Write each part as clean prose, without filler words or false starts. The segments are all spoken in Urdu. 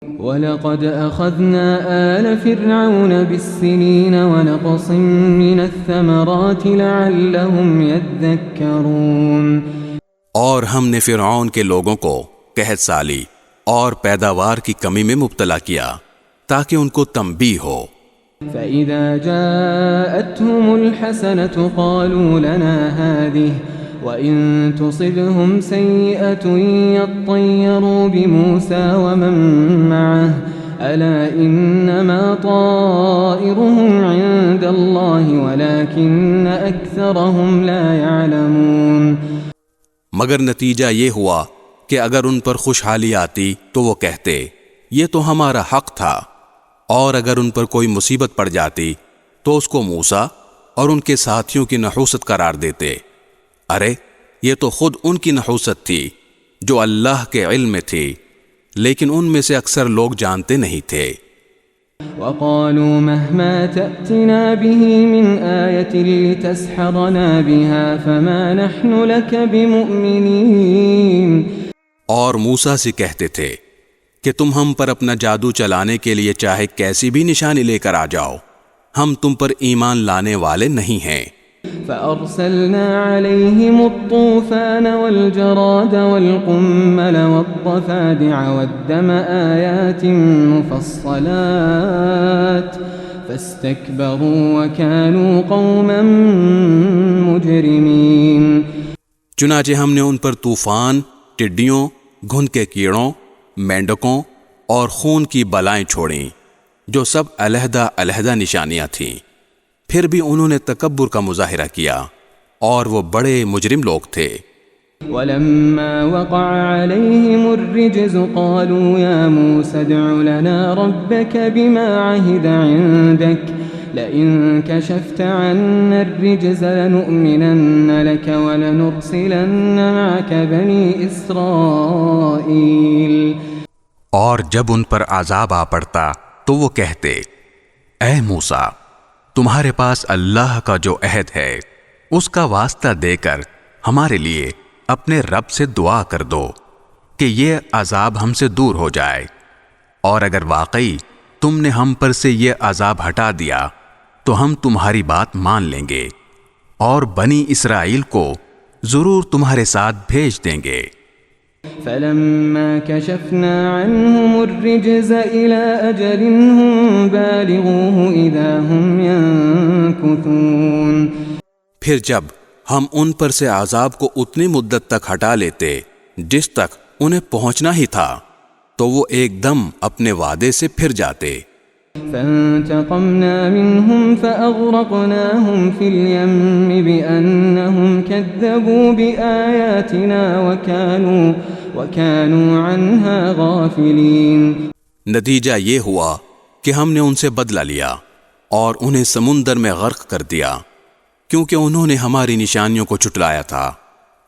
وَلَقَدْ أَخَذْنَا آلَ فِرْعَوْنَ بِالسِّنِينَ وَنَقْصٍ مِّنَ الثَّمَرَاتِ لَعَلَّهُمْ يَذَّكَّرُونَ، اور ہم نے فرعون کے لوگوں کو قحط سالی اور پیداوار کی کمی میں مبتلا کیا تاکہ ان کو تنبیہ ہو۔ فَإِذَا جَاءَتْهُمُ الْحَسَنَةُ قَالُوا لَنَا هَٰذِهِ وَإِن تُصِبْهُمْ سَيِّئَةٌ يَطَّيَّرُوا بِمُوسَىٰ وَمَن مَّعَهُ أَلَا إِنَّمَا طَائِرُهُمْ عِندَ اللَّهِ وَلَٰكِنَّ أَكْثَرَهُمْ لَا يَعْلَمُونَ۔ مگر نتیجہ یہ ہوا کہ اگر ان پر خوشحالی آتی تو وہ کہتے یہ تو ہمارا حق تھا، اور اگر ان پر کوئی مصیبت پڑ جاتی تو اس کو موسیٰ اور ان کے ساتھیوں کی نحوست قرار دیتے۔ ارے یہ تو خود ان کی نحوست تھی جو اللہ کے علم میں تھی، لیکن ان میں سے اکثر لوگ جانتے نہیں تھے۔ وَقَالُوا مَهْمَا تَأْتِنَا بِهِ مِنْ آيَةٍ لِتَسْحَرَنَا بِهَا فَمَا نَحْنُ لَكَ بِمُؤْمِنِينَ، اور موسیٰ سے کہتے تھے کہ تم ہم پر اپنا جادو چلانے کے لیے چاہے کیسی بھی نشانی لے کر آ جاؤ، ہم تم پر ایمان لانے والے نہیں ہیں۔ فَأَرْسَلْنَا عَلَيْهِمُ الطُّوفَانَ وَالْجَرَادَ وَالْقُمَّلَ وَالضَّفَادِعَ وَالدَّمَ آيَاتٍ مُفَصَّلَاتٍ فَاسْتَكْبَرُوا وَكَانُوا قَوْمًا مُجْرِمِينَ۔ چنانچہ ہم نے ان پر طوفان، ٹڈیوں، گھن کے کیڑوں، مینڈکوں اور خون کی بلائیں چھوڑیں، جو سب علیحدہ علیحدہ نشانیاں تھیں، پھر بھی انہوں نے تکبر کا مظاہرہ کیا، اور وہ بڑے مجرم لوگ تھے۔ وَلَمَّا وَقَعَ عَلَيْهِمُ الرِّجْزُ قَالُوا يَا مُوسَى ادْعُ لَنَا رَبَّكَ بِمَا عَهِدَ عِندَكَ لَئِن كَشَفْتَ عَنَّا الرِّجْزَ لَنُؤْمِنَنَّ لَكَ وَلَنُرْسِلَنَّ مَعَكَ بَنِي إِسْرَائِيلَ۔ اور جب ان پر عذاب آ پڑتا تو وہ کہتے اے موسیٰ، تمہارے پاس اللہ کا جو عہد ہے اس کا واسطہ دے کر ہمارے لیے اپنے رب سے دعا کر دو کہ یہ عذاب ہم سے دور ہو جائے، اور اگر واقعی تم نے ہم پر سے یہ عذاب ہٹا دیا تو ہم تمہاری بات مان لیں گے، اور بنی اسرائیل کو ضرور تمہارے ساتھ بھیج دیں گے۔ فَلَمَّا كَشَفْنَا عَنْهُمُ الرِّجْزَ إِلَىٰ أَجَلٍ هُمْ بَالِغُوهُ إِذَا هُمْ يَنكُثُونَ، پھر جب ہم ان پر سے عذاب کو اتنی مدت تک ہٹا لیتے جس تک انہیں پہنچنا ہی تھا تو وہ ایک دم اپنے وعدے سے پھر جاتے۔ فَانْتَقَمْنَا مِنْهُمْ فَأَغْرَقْنَاهُمْ فِي الْيَمِّ بِأَنَّهُمْ كَذَّبُوا بِآيَاتِنَا وَكَانُوا عَنْهَا غَافِلِينَ۔ نتیجہ یہ ہوا کہ ہم نے ان سے بدلہ لیا اور انہیں سمندر میں غرق کر دیا، کیونکہ انہوں نے ہماری نشانیوں کو چٹلایا تھا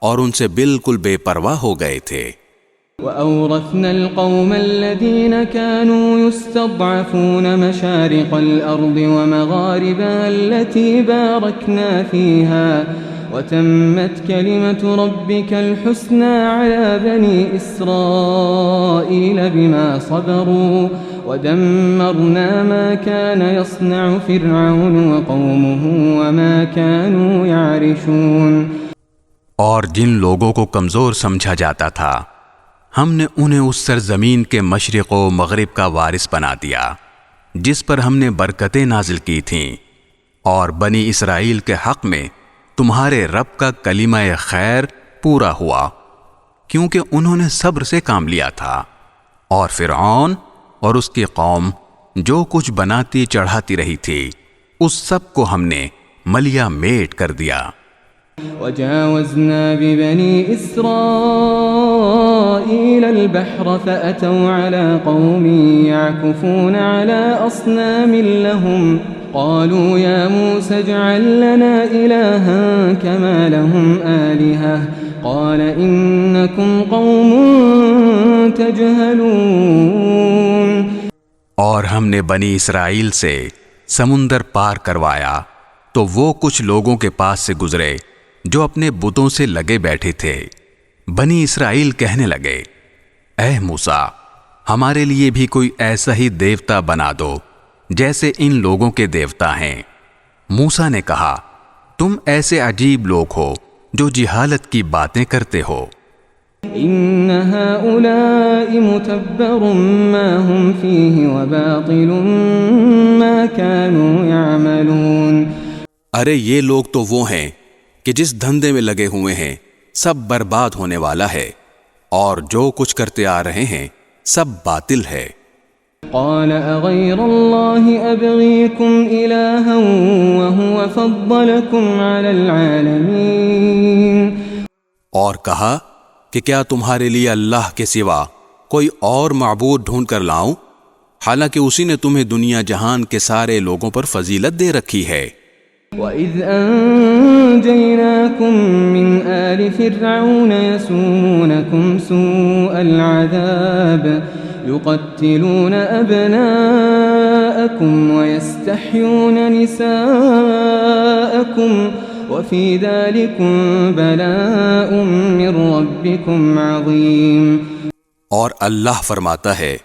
اور ان سے بالکل بے پرواہ ہو گئے تھے۔ وَأَوْرَثْنَا الْقَوْمَ الَّذِينَ كَانُوا يُسْتَضْعَفُونَ مَشَارِقَ الْأَرْضِ وَمَغَارِبَهَا الَّتِي بَارَكْنَا فِيهَا وَتَمَّتْ كَلِمَةُ رَبِّكَ الْحُسْنَى عَلَى بَنِي إِسْرَائِيلَ بِمَا صَبَرُوا وَدَمَّرْنَا مَا كَانَ يَصْنَعُ فِرْعَوْنُ وَقَوْمُهُ وَمَا كَانُوا يَعْرِشُونَ۔ اور جن لوگوں کو کمزور سمجھا جاتا تھا ہم نے انہیں اس سرزمین کے مشرق و مغرب کا وارث بنا دیا جس پر ہم نے برکتیں نازل کی تھیں، اور بنی اسرائیل کے حق میں تمہارے رب کا کلمہ خیر پورا ہوا، کیونکہ انہوں نے صبر سے کام لیا تھا، اور فرعون اور اس کی قوم جو کچھ بناتی چڑھاتی رہی تھی اس سب کو ہم نے ملیا میٹ کر دیا۔ وَجَاوَزْنَا بِبَنِي إِسْرَائِيلَ الْبَحْرَ فَأَتَوْا عَلَىٰ قَوْمٍ يَعْكُفُونَ عَلَىٰ أَصْنَامٍ لَهُمْ قَالُوا يَا مُوسَى اجْعَل لَّنَا إِلَٰهًا كَمَا لَهُمْ آلِهَةٌ قَالَ إِنَّكُمْ قَوْمٌ تَجْهَلُونَ۔ اور ہم نے بنی اسرائیل سے سمندر پار کروایا تو وہ کچھ لوگوں کے پاس سے گزرے جو اپنے بتوں سے لگے بیٹھے تھے۔ بنی اسرائیل کہنے لگے اے موسیٰ، ہمارے لیے بھی کوئی ایسا ہی دیوتا بنا دو جیسے ان لوگوں کے دیوتا ہیں۔ موسیٰ نے کہا، تم ایسے عجیب لوگ ہو جو جہالت کی باتیں کرتے ہو۔ إن هؤلاء متبر ما هم فيه وباطل ما كانوا يعملون۔ ارے یہ لوگ تو وہ ہیں کہ جس دھندے میں لگے ہوئے ہیں سب برباد ہونے والا ہے، اور جو کچھ کرتے آ رہے ہیں سب باطل ہے۔ قال أغير الله أبغيكم إلها وهو فضلكم على العالمين۔ اور کہا کہ کیا تمہارے لیے اللہ کے سوا کوئی اور معبود ڈھونڈ کر لاؤں، حالانکہ اسی نے تمہیں دنیا جہان کے سارے لوگوں پر فضیلت دے رکھی ہے۔ وَإِذْ أَنْجَيْنَاكُمْ مِنْ آلِ فِرْعَوْنَ يَسُومُونَكُمْ سُوءَ الْعَذَابِ يُقَتِّلُونَ أَبْنَاءَكُمْ وَيَسْتَحْيُونَ نِسَاءَكُمْ وَفِي ذَلِكُمْ بَلَاءٌ مِّن رَبِّكُمْ عَظِيمٌ۔ اور اللہ فرماتا ہے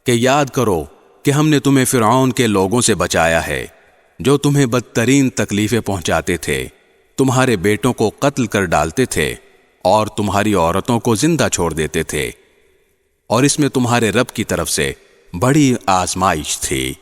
کہ یاد کرو کہ ہم نے تمہیں فرعون کے لوگوں سے بچایا ہے جو تمہیں بدترین تکلیفیں پہنچاتے تھے، تمہارے بیٹوں کو قتل کر ڈالتے تھے اور تمہاری عورتوں کو زندہ چھوڑ دیتے تھے، اور اس میں تمہارے رب کی طرف سے بڑی آزمائش تھی۔